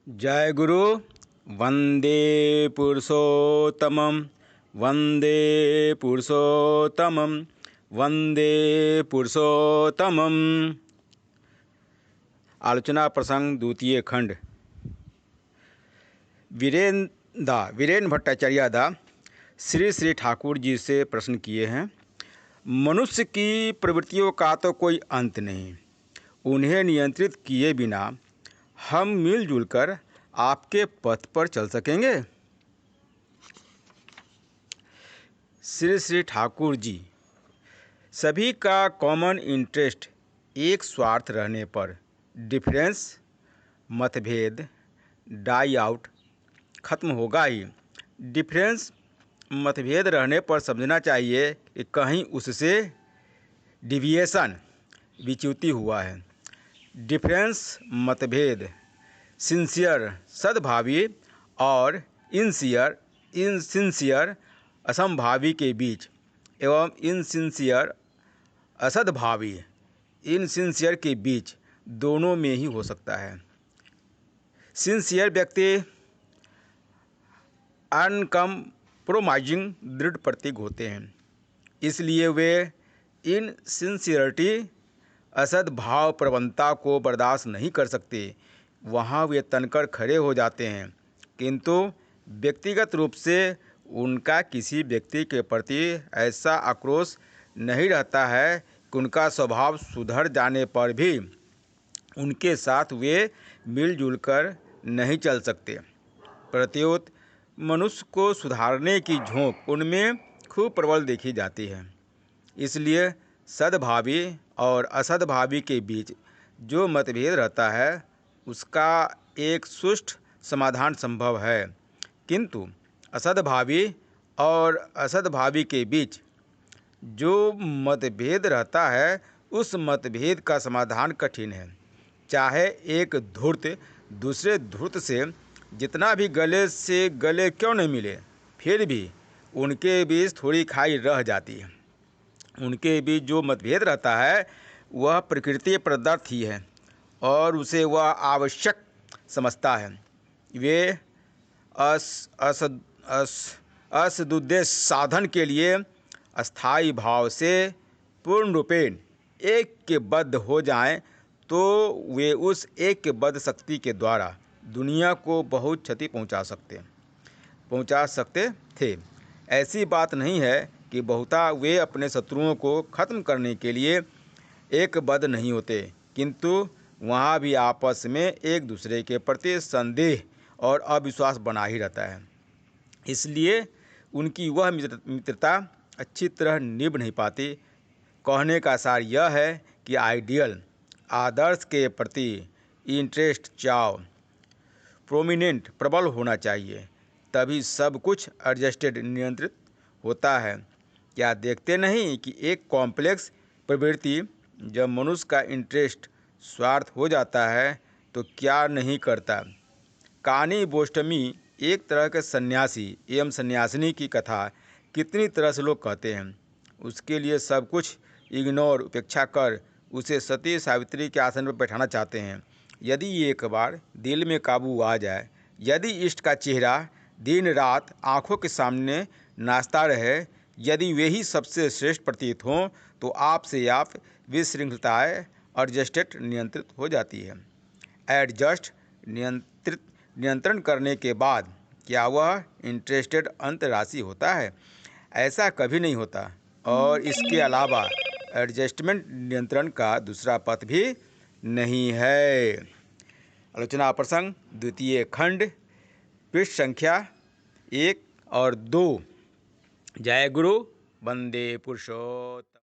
जय गुरु। वंदे पुरुषोत्तमं वंदे पुरुषोत्तमं वंदे पुरुषोत्तमं। आलोचना प्रसंग द्वितीय खंड। वीरेंद्र भट्टाचार्य दा श्री श्री ठाकुर जी से प्रश्न किए हैं। मनुष्य की प्रवृत्तियों का तो कोई अंत नहीं, उन्हें नियंत्रित किए बिना हम मिलजुल कर आपके पथ पर चल सकेंगे? श्री श्री ठाकुर जी, सभी का कॉमन इंटरेस्ट एक स्वार्थ रहने पर डिफरेंस, मतभेद डाई आउट खत्म होगा ही। डिफरेंस, मतभेद रहने पर समझना चाहिए कि कहीं उससे डिविएशन, विच्युति हुआ है। डिफरेंस, मतभेद सिंसियर सद्भावी और इनसिंसियर असंभावी के बीच एवं इनसिंसियर असद्भावी इनसिंसियर के बीच दोनों में ही हो सकता है। सिंसियर व्यक्ति अनकम्प्रोमाइजिंग दृढ़ प्रतीक होते हैं, इसलिए वे इनसिंसियरिटी असद्भाव प्रवणता को बर्दाश्त नहीं कर सकते। वहाँ वे तनकर खड़े हो जाते हैं, किंतु व्यक्तिगत रूप से उनका किसी व्यक्ति के प्रति ऐसा आक्रोश नहीं रहता है कि उनका स्वभाव सुधर जाने पर भी उनके साथ वे मिलजुल कर नहीं चल सकते। प्रत्युत मनुष्य को सुधारने की झोंक उनमें खूब प्रबल देखी जाती है। इसलिए सद्भावी और असद्भावी के बीच जो मतभेद रहता है उसका एक सुष्ठु समाधान संभव है, किंतु असद्भावी और असद्भावी के बीच जो मतभेद रहता है उस मतभेद का समाधान कठिन है। चाहे एक धूर्त दूसरे धूर्त से जितना भी गले से गले क्यों नहीं मिले, फिर भी उनके बीच थोड़ी खाई रह जाती है। उनके बीच जो मतभेद रहता है वह प्रकृति प्रदत्त ही है और उसे वह आवश्यक समझता है। वे असदुद्देश्य साधन के लिए अस्थायी भाव से पूर्ण रूपेण ऐक्यबद्ध हो जाएं तो वे उस ऐक्यबद्ध शक्ति के द्वारा दुनिया को बहुत क्षति पहुंचा सकते थे। ऐसी बात नहीं है कि बहुता वे अपने शत्रुओं को खत्म करने के लिए ऐक्यबद्ध नहीं होते, किंतु वहाँ भी आपस में एक दूसरे के प्रति संदेह और अविश्वास बना ही रहता है। इसलिए उनकी वह मित्रता अच्छी तरह निभ नहीं पाती। कहने का सार यह है कि आइडियल, आदर्श के प्रति इंटरेस्ट, चाव प्रोमिनेंट, प्रबल होना चाहिए, तभी सब कुछ एडजस्टेड, नियंत्रित होता है। क्या देखते नहीं कि एक कॉम्प्लेक्स प्रवृत्ति जब मनुष्य का इंटरेस्ट स्वार्थ हो जाता है तो क्या नहीं करता। कानी बोस्टमी एक तरह के सन्यासी एवं सन्यासिनी की कथा कितनी तरह से लोग कहते हैं। उसके लिए सब कुछ इग्नोर, उपेक्षा कर उसे सती सावित्री के आसन पर बैठाना चाहते हैं। यदि एक बार दिल में काबू आ जाए, यदि इष्ट का चेहरा दिन रात आँखों के सामने नाचता रहे, यदि वे ही सबसे श्रेष्ठ प्रतीत हों, तो आपसे आप विशृंखलताएँ एडजस्टेड, नियंत्रित हो जाती है। एडजस्ट, नियंत्रण करने के बाद क्या वह इंटरेस्टेड अंतर्राशि होता है? ऐसा कभी नहीं होता। और इसके अलावा एडजस्टमेंट नियंत्रण का दूसरा पथ भी नहीं है। आलोचना प्रसंग द्वितीय खंड, पृष्ठ संख्या 1 और 2। जय गुरु। वंदे पुरुषोत्तम।